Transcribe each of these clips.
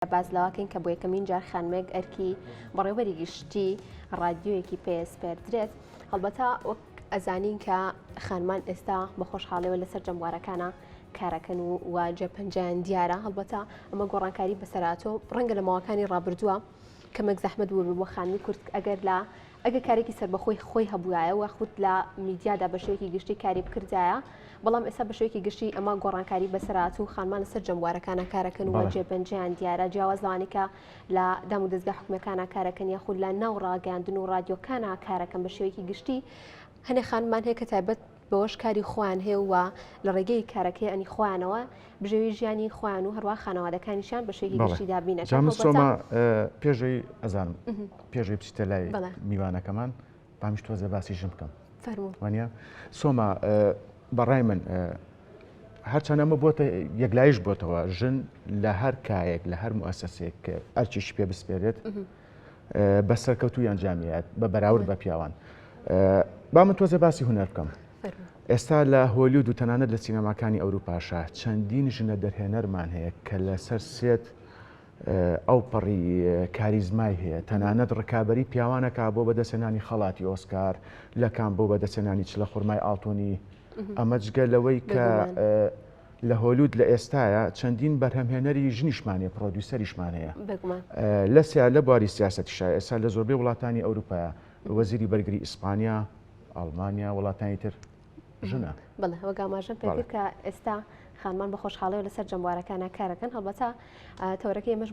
بازلاواکەین کە بۆ یەکەمین جار خانمێک ئەرکی بەڕێوەبەری گشتی ڕادیۆیەکی پێسپێر درێت هەڵبەتە وەک ئەزانین کە خانمان ئێستا بە خۆشحاڵیەوە لەسەر جەموارەکانە کارەکەن و واجە پەنجیان دیارە هەڵبەتە ئەمە گۆڕانکاری بەسەراتۆ ڕەنگە لە ماوەکانی ڕابردووە کەمێک زەحمەت بوو بۆ خانمی کورد ئەگەر کارێکی سەربەخۆی خۆی هەبووایە وەخوت لە میدیادا بە شێوەیەکی گشتی کاری بکردایە بەڵام ئێستا بە شێوەیەکی گشتی ئەمە گۆڕانکاری بەسەرات و خانمان لەسەر جەموارەکانە کارەکەن و جێبەنجیان دیارە جیاوازەوانی کە لە دام و دەستگا حکومەکانە کارەکەن یاخود لە ناو ڕاگەاندن و رادیۆکانە کارەکەن بە شێوەیەکی گشتی هەنێ خانمان هەیە کە تایبەت بەوەش کاری خۆیان هەیە و لە ڕێگەی کارەکەی ئەنی خۆیانەوە بژێوی ژیانی خۆیان و هەروە خانەوادەکانیشان بە شێوەیەکی گشتی دابینەکەن. جامسۆمە پێشەی ئەزانم پێشەی بچیتە لای میوانەکەمان بامیش تۆزە باسیژم بکەم. وانە سۆما بەڕای من هەرچەند ئەمە بۆتە یەکلایش بۆتەوە ژن لە هەر کایەک لە هەر موەسسەسێک کە ئەرچیش پێ بسپێرێت بە سەرکەوتوی ئەنجامیات بە بەراورد بە پیاوان. با من تۆزە باسی هونەر بکەم. ئێستا لە هۆلیود و تەنانەت لە سینەماکانی ئەوروپاشە چەندین ژنە دەرهێنەرمان هەیە کە لەسەر سێت ئەو پەڕی کاریزمای هەیە تەنانەت ڕکابەری پیاوانەکە بۆ بەدەستێنانی خەڵاتی ئۆسکار لەکان بۆ بەدەستێنانی چ لە خورمای ئاڵتۆنی ئەمە جگە لەوەی کە لە هۆلیود لە ئێستاە چەندین بەرهەمهێنەری ژنیشمانێ پرۆدیوسەریشمانەیە لە لە بواری سیاسەتیشە ئێستا لە زۆربەی وڵاتانی ئەوروپایە وەزیری بەرگری ئیسپانیا ئەڵمانیا وڵاتانی تر ژنە. بڵێ وەگاماژەم پێ کە ئێستا خانمان بە خۆشحاڵیەوە لەسەر جەموارەکانە کارەکەن هەڵبەتە تەورەکەی ئێمەش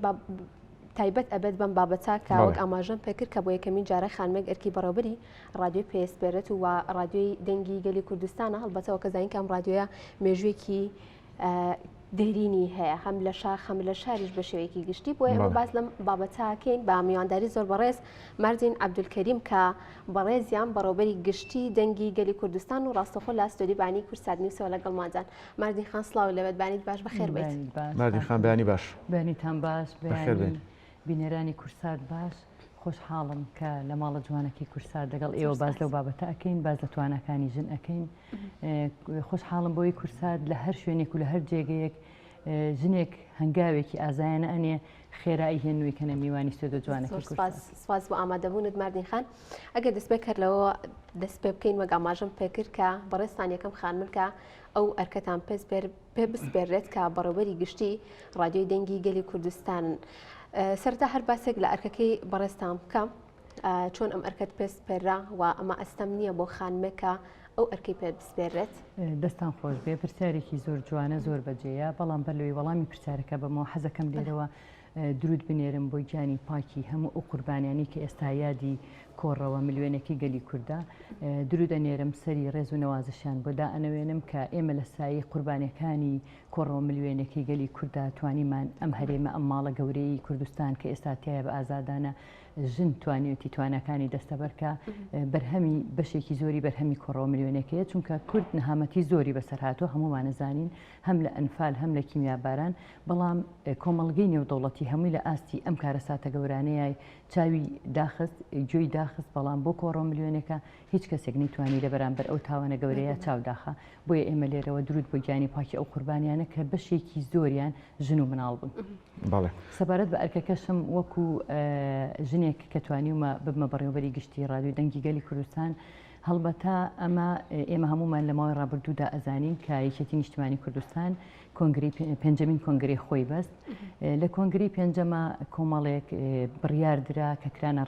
تایبەت ئەبێت بەم بابەتە کە وەک ئاماژەم پێکرد کە بۆ یەکەمین جارە خانمێک ئەرکی بەڕێوەبەری ڕادیۆی پێسپێرێت و ڕادیۆی دەنگی گەلی کوردستانە هەڵبەتەوە کە زانین کە ئەم ڕادیۆیە مێژوویەکی دێرینی هەیە هەم لە شاخ هەم لە شاریش بە شێوەیەکی گشتی بۆ ئێمە باز لەم بابەتاکەین با میوانداری زۆر بەڕێز مەردین عەبدولکەریم کە بەڕێزیان بەڕێوەبەری گشتی دەنگی گەلی کوردستان و ڕاستەخۆ لە ئەستۆدی بانی کورسات نیوسەوە لەگەڵ ماجان. مەردین خان سڵاو لەوێت بانیت باش بەخێر بیت. مەردین خان بەیانی باش. بەیانیتان باش بەیانی بینەرانی کورسات باش. خۆشحاڵم کە لە ماڵە جوانەکەی کورسات لەگەڵ ئێوە باز لەو بابەتە ئەکەین باز لە توانەکانی ژن ئەکەین. خۆشحاڵم بۆی کورسات لە هەر شوێنێک و لە هەر جێگەیەک ژنێک هەنگاوێکی ئازایانە ئەنێ خێرایی هێنووی کەنە میوانی سێدە جوانەکەی کورسات. سپاس بۆ ئامادەبوونت مەردین خان. ئەگەر دەست پێ کردلەوە دەست پێ بکەین وەک ئاماژەم پێکرد کە بەڕێستان یەکەم خانمن کە ئەو ئەرکەتان پێ بسپێرێت کە بەڕێوەبەری گشتی ڕادیۆی دەنگی گەلی کوردستان سەرتا هەر باسێک لە ئەرکەکەی بەڕێستان بکەم چۆن ئەم ئەرکەت پێسپێرا و ئەمە ئەستەم نییە بۆ خانمێکە ئەو ئەرکەی پێ بسپێرێت. دەستان خۆش بێ پرسیارێکی زۆر جوانە زۆر بەجێیە بەڵام بەلوی وەڵامی پرسیارەکە بەمەوە حەزەکەم لێرەوە درود بنێرم بۆ گیانی پاکی هەموو ئەو قوربانیانی کە ئێستا یادی کۆڕەوە ملیۆنێکی گەلی کووردا درود ئەنێرم سەری ڕێز و نەوازشیان بۆدا ئەنەوێنم کە ئێمە لە سایی قوربانیەکانی کۆڕەوە ملیۆنێکی گەلی کووردا توانیمان ئەم هەرێمە ئەم ماڵە گەورەی کوردستان کە ئێستا تایە بە ئازادانە ژن توانێتی توانەکانی دەستەبەرکە بەرهەمی بەشێکی زۆری بەرهەمی کۆڕەوە ملیۆنەکەیە چونکە کورد نەهامەتی زۆری بەسەر هاتووە هەموومانەزانین هەم لە ئەنفال هەم لە کیمیاباران بەڵام کۆمەڵگەی نێودەوڵەتی هەمووی لە ئاستی ئەم کارەساتە گەورانەیە چاوی داخست گوێی داخست بەڵام بۆ کۆڕەوە ملیۆنێکە هیچ کەسێک نەیتوانی لە بەرامبەر ئەو تاوانە گەورەیە چاوداخە بۆیە ئێمە لێرەوە درود بۆ گیانی پاکی ئەو قوربانیانە کە بەشێکی زۆریان ژن و مناڵ بوون. سەبارەت بە ئەرکەکەشم وەکو ژنێک کە توانیومە ببمە بەڕێوەبەری گشتی ڕادیۆی دەنگی گەلی کوردستان هەڵبەتە ئەمە ئێمە هەمومان لە ماوەی ڕابردوودا ئەزانین کە یەکێتی نیشتیمانی کوردستان پێنجەمین کۆنگرەی خۆی بەست لە کۆنگرەی پێنجەمە کۆمەڵێک بڕیاردرا کە کرانە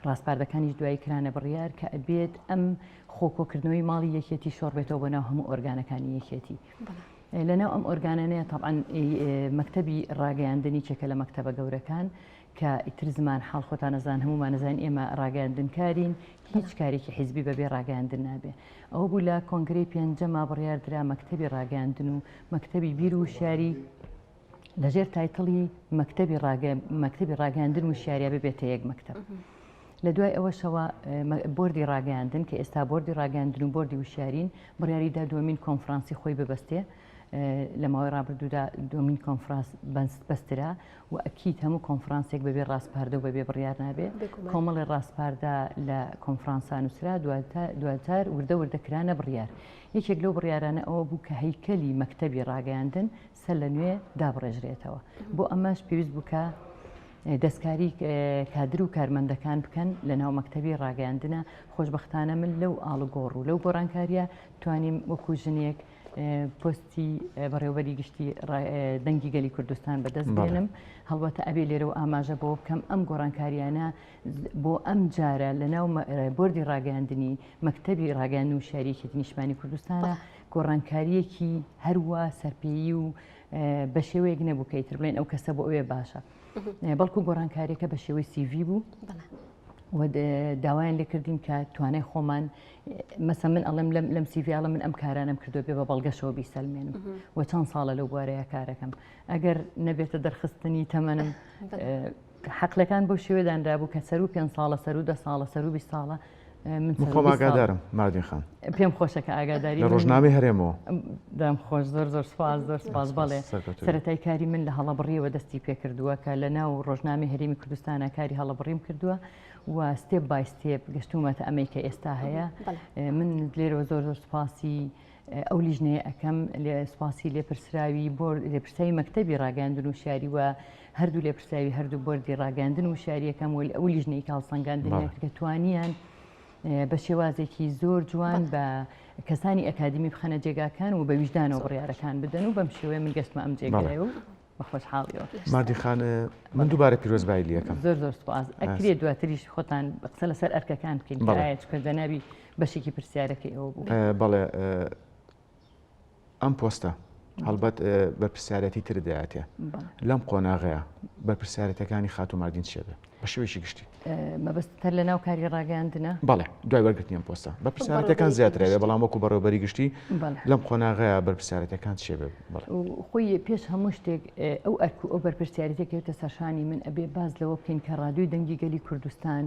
ڕاستپاردەکانیش دوایی کرانە بڕیار کە ئەبێت ئەم خۆکۆکردنەوەی ماڵی یەکێتی شۆڕ بێتەوە بۆ ناو هەموو ئۆرگانەکانی یەکێتی. لەناو ئەم ئۆرگانانەیە تەبعاً مەکتەبی ڕاگەیاندنی چێکە لە مەکتەبە گەورەکان کە ئیتر زمان حاڵ خۆتان نەزان هەمومان نەزان ئێمە ڕاگەاندنکارین هیچ کارێکی حیزبی بەبێ ڕاگەاندن نابێ. ئەوە بوو لە کۆنگرەی پێنجەمە بڕیاردرا مەکتەبی ڕاگەاندن و مەکتەبی بیر و شاری لەژێر تایتڵی مەکتەبی ڕاگەاندن و شاریە ببێتە یەک مەکتەب. لە دوای ئەوەشەوە بۆردی ڕاگەاندن کە ئێستا بۆردی ڕاگەاندن و بۆردی وشارین بڕیاریدا دووەمین کۆنفرانسی خۆی ببەستێ لە ماوەی ڕابردوودا دومین کۆنفرانس بەسترا و ئەکید هەموو کۆنفرانسێک بەبێ ڕاستپاردە و بەبێ بڕیار نابێ کۆمەڵی ڕاستپاردا لە کۆنفرانسان نووسرا دواتر وردەکرانە بڕیار یەکێک لەو بڕیارانە ئەوە بوو کە هەیکەلی مەکتەبی ڕاگەیاندن سەر لە نوێ دابڕێژرێتەوە بۆ ئەمەش پێویست بووکە دەستکاری کادر و کارمەندەکان بکەن لە ناو مەکتەبی ڕاگەیاندنە خۆشبەختانە من لەو ئاڵوگۆڕ و لەو گۆڕانکاریە توانیم وەکو ژنێک پۆستی بەڕێوەبەری گشتی دەنگی گەلی کوردستان بەدەست بێنم هەڵبەتە ئەبێ لێرەوە ئاماژە بۆ بکەم ئەم گۆڕانکاریانە بۆ ئەم جارە لە ناو بۆردی ڕاگەیاندنی مەکتەبی ڕاگەیاندن و شاریەکێتی نیشتمانی کوردستانە گۆڕانکاریەکی هەروە سەرپێیی و بە شێوەیەک نەبوو کە ئیتر بڵێن ئەو کەسە بۆ ئەوێ باشە بەڵکو گۆڕانکاریەکە بە شێوەی CV بوو و داوایان لێ کردین کە توانای خۆمان مەسە من ئەڵم لەم سیڤیاڵە من ئەم کارانم کردو بێ بە بەڵگەشەوە بیسەلمێنم و چەند ساڵە لەو بوارەیە کارەکەم ئەگەر نەبێتە دەرخستنی تەمەنم حەقلەکان بۆ شێوەدانرا بوو کە سەر و 5 ساڵە سەر و 10 ساڵە سەر و 20 ساڵە من خۆم ئاگادارم مادین خان پێم خۆشەکە ئاگاداری لە ڕۆژنامەی هەرێمەوە دەم خۆش زۆر سپاس بەڵێ سەرەتای کاری من لە هەڵەبڕیەوە دەستی پێ کردووە کە لە ناو ڕۆژنامەی هەرێمی کوردستانە کاری هەڵەبڕیم کردووە و ستێپ بای ستێپ گەشتومەتە ئەمەی کە ئێستا هەیە من لێرەوە زۆر سوپاسی ئەو لیژنەیە ئەەکەم لێ سوپاسی لێپرسراوی بۆ لێپرساوی مەکتەبی ڕاگەاندن و شاری و هەردوو لێپرساوی هەردوو بۆردی ڕاگەاندن و شاریەکەم ئەو لیژنەی کاڵسەنگاندنیە کە توانیان بە شێوازێکی زۆر جوان بە کەسانی ئەکادمی بخەنە جێگاکان و بە ویژدانەوە بڕیارەکان بدەن و بەم شێوەیە من گەستمە ئەم جێگایە و بەخۆشحاڵیەوە مادی خان من دووبارە پیرۆزبایی لەکەم زۆر سپاس ئەکرێت دواتریش خۆتان قسە لەسەر ئەرکەکان بکەین کە ناوی بەشێکی پرسیارەکەی ئەوە بوو بەڵێ ئەم پۆستە هەڵبەت بەرپرسیارەتی تردایەتێ لەم قۆناغەیە بەرپرسیارەتەکانی خات و ماردین شێبێ بە شێوەیەکی گشتی مەبەستتر لە ناو کاری ڕاگەاندنە بەڵێ دوای وەرگرتنیان پۆستە بەرپرسیارەتەکان زیاترەوێ بەڵام وەکو بەڕێوەبەری گشتی لەم قۆناغەیە بەرپرسیارەتەکان شێبێ خۆی پێش هەموو شتێک ئەو ئەرک و ئەو بەرپرسیارەتێکێتە سەرشانی من ئەبێ باز لەوە بکەین کە ڕادیۆی دەنگی گەلی کوردستان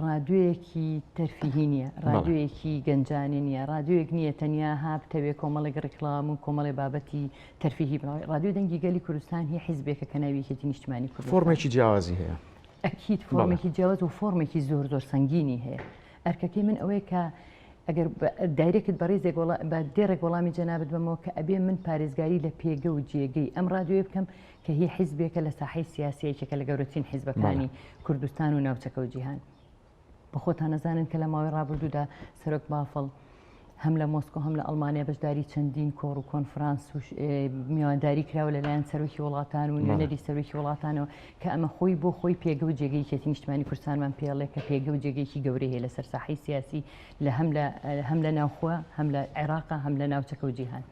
ڕادیۆیەکی تەرفیهی نییە ڕادیۆیەکی گەنجانی نییە ڕادیۆیەک نییە تەنیا هابتەوێ کۆمەڵێک ڕێکڵام و کۆمەڵی بابەتی تەرفیهی بڵاوی ڕادیۆ دەنگی گەلی کوردستان هی حیزبێکە کە ناویەکێتی نیشتمانی کوردستان فۆرمێکی جیاوازی هەیە ئەکید فۆرمێکی جیاواز و فۆرمێکی زۆر سەنگینی هەیە ئەرکەکەی من ئەوەیە کە ئەگەر دایرێکت بەڕێزێک بە دێڕێک وەڵامی جەنابەت بمەوە کە ئەبێ من پارێزگاری لە پێگە و جێگەی ئەم ڕادیۆیە بکەم کە هی حیزبێکە لە ساحەی سیاسیەکە لە گەورەترین حیزبەکانی کوردستان و ناوچەکە و جیهان بە خۆتان نەزانن کە لە ماوەی ڕابردوودا سەرۆک بافڵ هەم لە مۆسکۆ هەم لە ئەڵمانیا بەشداری چەندین کۆڕ و کۆنفرانس و میوانداری کراوە لەلایەن سەرۆکی وڵاتان و نوێنەری سەرۆکی وڵاتانەوە کە ئەمە خۆی بۆ خۆی پێگە و جێگەیەکی نیشتمانی کوردستانمان پێڵێ کە پێگە و جێگەیەکی گەورەی هەیە لەسەر ساحەی سیاسی هەم لە ناوخۆ هەم لە عێراقا هەم لە ناوچەکە و جیهان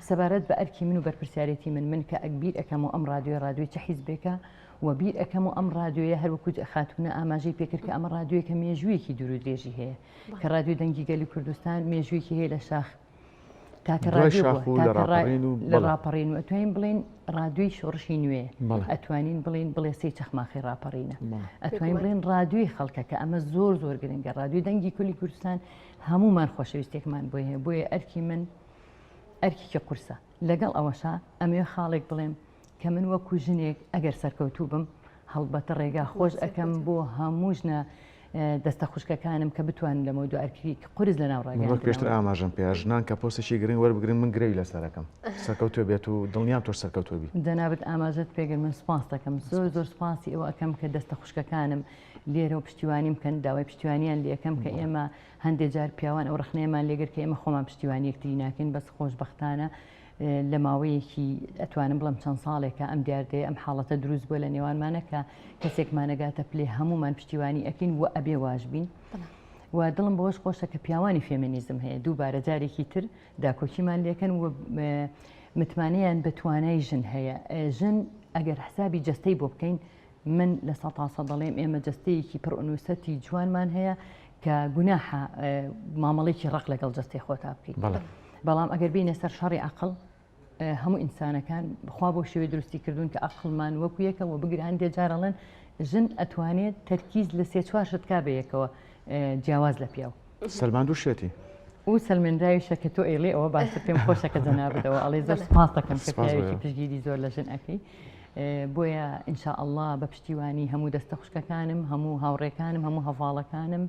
سەبارەت بە ئەرکی من و بەرپرسیارەتی من کە ئەکبیر ئەەکەم و ئەم ڕادیۆی چه حیزبێکە و بیر ئەەکەم و ئەم ڕادیۆیە هەروەکو خاتونە ئاماژەی پێکرد کە ئەمە ڕادیۆیەکە مێژوویەکی دوور و درێژی هەیە کە ڕادیۆ دەنگی گەلی کوردستان مێژوویەکی هەیە لە شاخ تاکە لە ڕاپەڕین و ئەتوانین بڵێن ڕادیۆی شۆڕشی نوێ ئەتوانین بڵێ سەی چەخماخی ڕاپەڕینە ئەتوانین بڵێن ڕادیۆی خەڵکە کە ئەمە زۆر گرنگە ڕادیۆی دەنگی کولی کوردستان هەمومان خۆشەویستێکمان بۆ هەیە بۆیە ئەرکی من ئەرکیکە قورسە لەگەڵ ئەوەشە ئەمێ خاڵێک بڵێم کە من وەکو ژنێک ئەگەر سەرکەوتوو بم هەڵبەتە ڕێگا خۆش ئەەکەم بۆ هەموو ژنە دەستە خوشکەکانم کە بتوانن لە مەودو ئەرکی قورس لە ناو ڕاگەاندن پێشتر ئاماژەم پێ ژنان کە پۆستێکی گرنگ وەربگرن من گرەوی لەسەرەکەم سەرکەوتوە بێت و دڵنیام تۆش سەرکەوتوە بی دەنابێت ئاماژەت پێگر من سپاس دەکەم زۆر سپاسی ئەوە ئەەکەم کە دەستە خوشکەکانم لێرە و پشتیوانی بکەن داوای پشتیوانیان لێەکەم کە ئێمە هەندێک جار پیاوان ئەو ڕخنەیەمان لێگر کە ئێمە خۆمان پشتیوانیەکتری ناکەین بەس خۆشبەختانە لە ماوەیەکی ئەتوانم بڵم چەند ساڵێکە ئەم دیاردەیە ئەم حاڵەتە دروست بووە لە نێوانمانە کە کەسێکمانەگاتە پلێ هەمومان پشتیوانی ئەکەین و ئەبێ واژبین و دڵم بەوەش خۆشە کە پیاوانی فێمینیزم هەیە دووبارە جارێکی تر داکۆکیمان لێکەن و متمانەیان بە توانای ژن هەیە ژن ئەگەر حسابی جەستەی بۆ بکەین من لە 100% دەڵێم ئێمە جەستەیەکی پڕئونووسەتی جوانمان هەیە کە گوناحە مامەڵێکی ڕق لەگەڵ جەستەی خۆتا بکەین بەڵام ئەگەر بینە سەر شەڕی عەقڵ هەموو ئینسانەکان بخوا بۆ شێوەی دروستی کردوون کە عەقڵمان وەکو یەکەوە بگرە هەندێک جارەڵێن ژن ئەتوانێت تەرکیز لە 3-4 شت کا بە یەکەوە جیاواز لە پیاو سەلمان دووشێتی سەلمێنراویشە کە تۆ ئێڵێ ئەوە باشتر پێم خۆشە کە جەنابەتەوە ئەڵێ زۆر سپاس دەکەم کە پیاوێکی پشگیری زۆر لە ژن ئەەکەی بۆیە ئینشاءالله بە پشتیوانی هەموو دەستە خوشکەکانم هەموو هاوڕێکانم هەموو هەڤاڵەکانم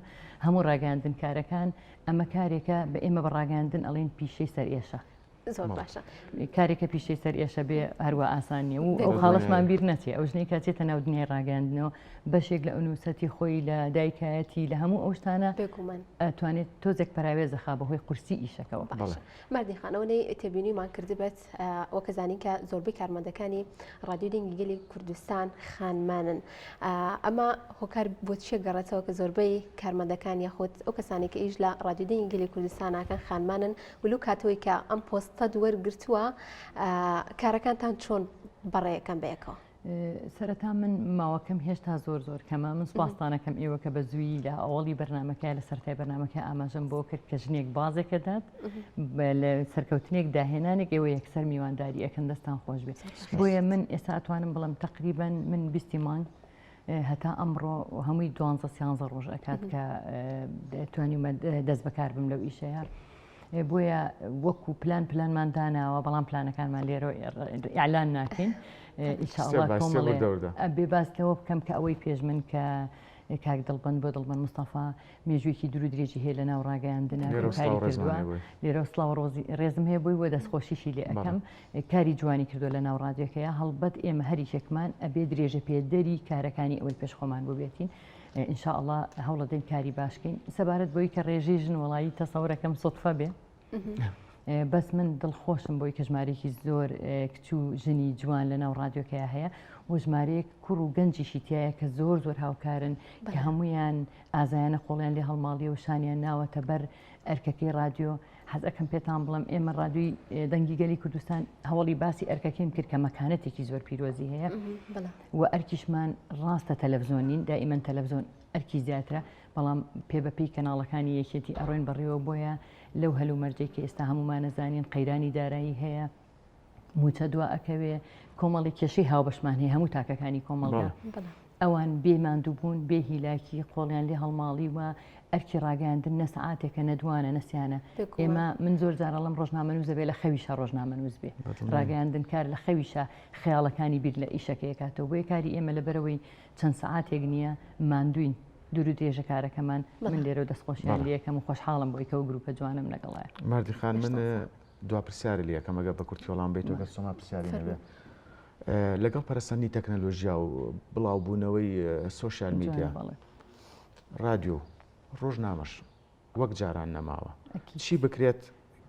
هەموو ڕاگەاندن کارەکان ئەمە کارێکە بە ئێمە بەڕاگەاندن ئەڵێن پیشەی سەر ئێشە زۆر باشە کارێکە پیشەی سەر ئێشە بێ هەروە ئاسان نیە و ئەو خاڵشمان بیر نەچێ ئەو ژنەی کاتێتە ناو دنیای ڕاگەاندنەوە بەشێک لە ئونوسەتی خۆی لە دایکایەتی لە هەموو ئەو شتانە ئەتوانێت تۆزێک پراوێزەخا بەهۆی قورسی ئیشەکەەوە مردی خانەوەی تێبینیمان کردبێت ئەو کەزانین کە زۆربەی کارمەندەکانی ڕادیۆ دەنگی گەلی کوردستان خانمانن ئەمە هۆکار بۆ چیە گەڕێتەوە کە زۆربەی کارمەندەکان یاخود ئەو کەسانی کە ئیش لە ڕادیۆ دەنگی گەلی کوردستاناکەن خانمانن ولو کاتەوەی کە ئەم پۆستە وەرگرتووە کارەکانتان چۆن بەڕێیەکەم بەیەکەوە سەرەتا من ماوەکەم هێشتا زۆر کەمە من سپاسدانەکەم ئێوە کە بە زووی لە ئەوڵی بەرنمەکە لە سەرای بەرنمەکە ئاماژەم بۆ کرد کە ژنێک بازێکە دات لە سەرکەوتنێک داهێنانێک ئێوە یەکسەر میوانداری ئەەکەن دەستان خۆش بێت بۆیە من ئێستا ئەتوانم بڵم تقریبان من 20 مانگ هەتا ئەمڕۆ هەمووی 12 ڕۆژ ئەکات کە توانیمە دەست بەکار بم لەو ئیشەیە بۆیە وەکو پلانمان داناوە بەڵام پلانەکانمان لێرە ئیعلان ناکەین ئینشاءالله کۆمەڵێ بێ باسکەوە بکەم کە ئەوەی پێش من کە کاک دڵبەند بۆ دڵبەند مستەفا مێژوویەکی دوور و درێژی هەیە لە ناو ڕاگەیاندنە کاری کردووە لێرە سڵاو ڕێزم هەیە بووی وە دەستخۆشیشی لێ ئەەکەم کاری جوانی کردو لە ناو ڕادیۆکەیە هەڵبەت ئێمە هەریشێکمان ئەبێ درێژە پێدەری کارەکانی ئەوەی پێش خۆمان ببێتین ئینشاءالله هەوڵە دەین کاری باشکەین سەبارەت بۆی کە ڕێژەی ژن وڵایی تەسەورەکەم سوتفە بێ بەس من دڵخۆشم بۆی کە ژمارەیەکی زۆر کچوو ژنی جوان لە ناو ڕادیۆکەیە هەیە و ژمارەیەک کوڕ و گەنجیشی تایە کە زۆر هاوکارن کە هەمویان ئازایانە خۆڵیان لێ هەڵماڵیە و شانیان ناوەتە بەر ئەرکەکەی رادیۆ حەزەکەم پێتان بڵم ئێمە ڕادیۆی دەنگی گەلی کوردستان هەوڵی باسی ئەرکەکەیم کرد کە مەکانەتێکی زۆر پیرۆزی هەیە و ئەرکیشمان ڕاستە تەلەڤزۆنین دائیمەن تەلەڤزۆن ئەرکی زیاترە بەڵام پێبەپی کەناڵەکانی یەکێتی ئەڕۆین بەڕێوە بۆیە لەو هەلومەرجێک کە ئێستا هەمومان نەزانین قەیرانی دارایی هەیە موچە دوا ئەکەوێ کۆمەڵی کێشەی هاوبەشمان هەیە هەموو تاکەکانی کۆمەڵگا ئەوان بێماندوو بوون بێ هیلاکی قۆڵیان لێ هەڵماڵی و ئەرکی ڕاگەاندن نە سەعاتێکە نەدوانە نەسیانە ئێمە من زۆر جارەڵم ڕۆژنامەنووسە بێ لە خەویشە ڕۆژنامەنووس بێ ڕاگەاندن کار لە خەویشە خەیاڵەکانی بیر لە ئیشەکەیەکاتەوە بۆیە کاری ئێمە لەبەرەوەی چەند سەعاتێک نییە ماندوین دوور و درێژە کارەکەمان من لێرە دەستخۆشیان لەکەم و خۆشحاڵم بۆی کە و گروپە جوانم لەگەڵایە مردی خان من دوا پرسیارە لەکەم ئەگە بە کورتیۆڵان بێتەوە بە سۆما پرسیاری نەبێ لەگەڵ پەرستنی تەکنەلۆژیا و بڵاوبوونەوەی سۆشیال میدیا رادیۆ ڕۆژنامەش وەک جاران نەماوە چی بکرێت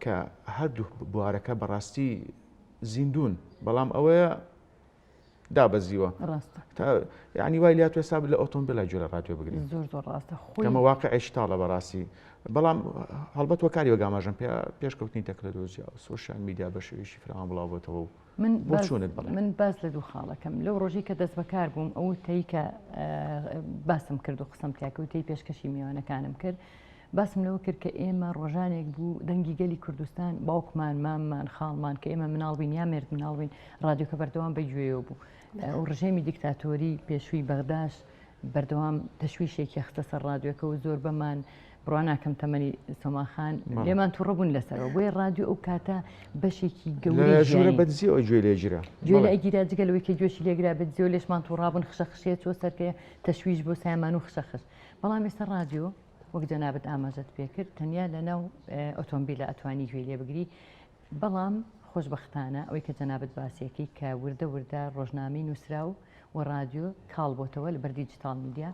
کە هەردوو بوارەکە بەڕاستی زیندون بەڵام ئەوەیە دابەزیوە یعنی وای لات حساب لە ئۆتۆمبیلە جوێ لە رادیۆ بگرین زۆر ڕاستە کەمە واقعی شتاڵە بەڕاستی بەڵام هەڵبەت وەکاری وەگاماژم پێشکەوتنی تەکنەلۆژیا و سۆشیال میدیا بە شێوەیەکی فراوان بڵاوبێتەوە بۆ چۆنت بڵێ من باز لە دوو خاڵەکەم لەو ڕۆژی کە دەست بەکار بووم ئەو تەی کە باسم کرد و قسەم تیاکە و تەی پێشکەشی میوانەکانم کرد باسم لەوە کرد کە ئێمە ڕۆژانێک بوو دەنگی گەلی کوردستان باوکمان ماممان خاڵمان کە ئێمە مناڵبین یا مرد مناڵبین رادیۆکە بەردەوام بەگوێەوە بوو و ڕژێمی دیکتاتۆری پێشووی بەغداش بەردەوام تەشویشێکی خستە سەر رادیۆکە و زۆر بەمان بڕوا ناکەم تەمەنی سۆماخان لێمان تووڕەبوون لەسەرەوە بۆیە رادیۆ ئەو کاتە بەشێکی گەورەی بەدزی ئەو گوێ لێگیرە گوێ لە ئەگیرا جگەلەوەی کە گوێشی لێگرا بەدزیۆ لێشمان تووڕابوون خشەخشێت چۆ سەرکە تەشویش بۆ سایمان و خشەخش بەڵام ئێستا رادیۆ وەک جەنابەت ئاماژەت پێکرد تەنیا لەناو ئۆتۆمبیلە ئەتوانی گوێ لێ بگری بەڵام خۆشبەختانە ئەوەی کە جەنابەت باسیەکەی کە وردە ڕۆژنامەی نووسرا و رادیۆ کاڵ بۆتەوە لە بەر دیجیتال میدیا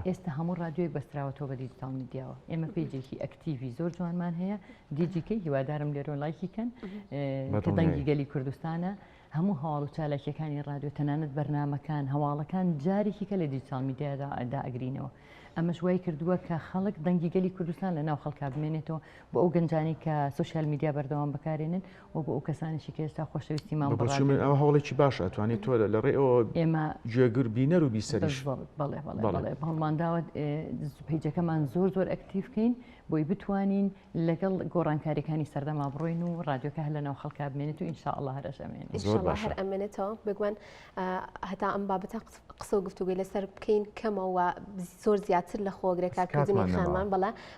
ئێستا هەموو رادیۆی بەستراوەتەوە بە دیجیتال میدیاوە ئێمە پیجێکی ئەکتیڤی زۆر جوانمان هەیە دیجیکەی هیوادارم لێرۆ لایکی کەن کە دەنگی گەلی کوردستانە هەموو هەواڵ و چالاکیەکانی رادیۆ تەنانەت بەرنامەکان هەواڵەکان جارێکی کە لە دیجیتال میدیادا ئەگرینەوە ئەمەش وای کردووە کە خەڵک دەنگی گەلی کوردستان لە ناو خەڵکا بمێنێتەوە بۆ ئەو گەنجانی کە سوشیال میدیا بەردەوام بەکارێنن و بۆ ئەو کەسانێکی کە ئێستا خۆشەویستیمان ئەو هەوڵێکی باشە ئەتوانێت تۆ لە ڕێەوە ئێمە گوێگر بینەر و بیسەریش بەڵێ هەڵمانداوە پیجەکەمان زۆر ئەکتیڤکەین بۆی بتوانین لەگەڵ گۆڕانکاریەکانی سەردەما بڕۆین و رادیۆکە هەر لە ناو خەڵکا بمێنێت و ئینشاءالله هەرش ئەمێنێت ئینشاءالله هەر ئەمێنێتەوە بگوان هەتا ئەم بابەتە قسە و گفتوگوی لەسەر بکەین کەمەوە زۆر زیاتر زیاتر لە خۆگرێکارکردنی خانمان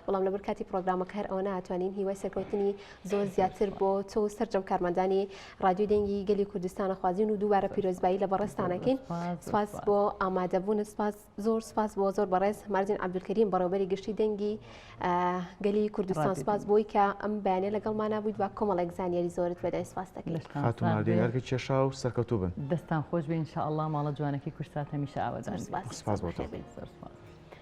بەڵام لەبەر کاتی پرۆگرامەکە هەر ئەوە ناتوانین هیوای سەرکەوتنی زۆر زیاتر بۆ تۆ سەرجەم کارمەندانی رادیۆ دەنگی گەلی کوردستانە خوازیین و دووبارە پیرۆزبایی لە بەڕێستانەکەین. سپاس بۆ ئامادەبوون، سپاس بۆ زۆر بەڕێز مارجین عەبدولکەریم بەڕێوەبەری گشتی دەنگی گەلی کوردستان. سپاس بۆی کە ئەم بەیانیە لەگەڵمانە بوویت و کۆمەڵێک زانیاری زۆرت بەدای سپاس دەکەین. هاتووناردێنەرگە کێشا و سەرکەوتوو بن. دەستان خۆش بێ ئینشاءالله ماڵە جوانەکەی کورسات هەمیشە ئاوادان. سپاس بۆ تۆ.